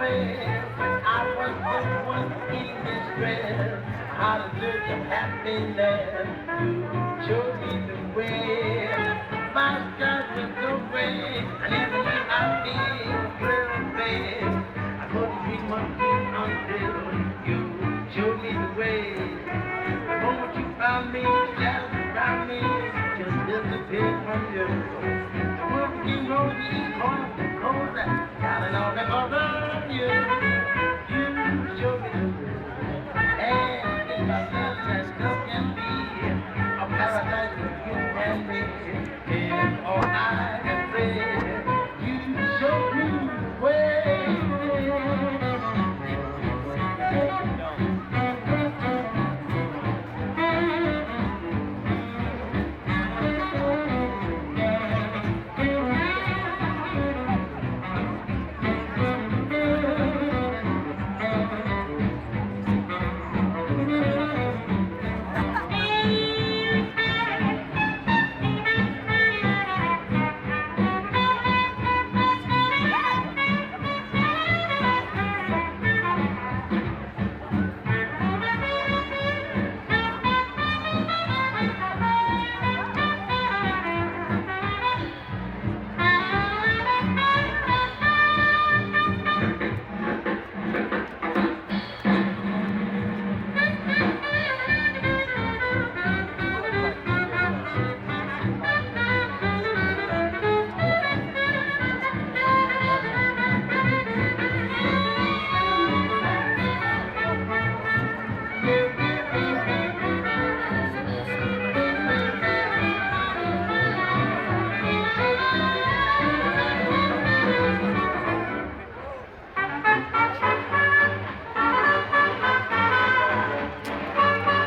away when I was the one in distress. How to search of happiness. You showed me the way. My skies were so gray, and even when I feel real bad, I couldn't dream of peace until you showed me the way. The moment you found me, shadows around me just disappeared from you. The world became rosy, each corner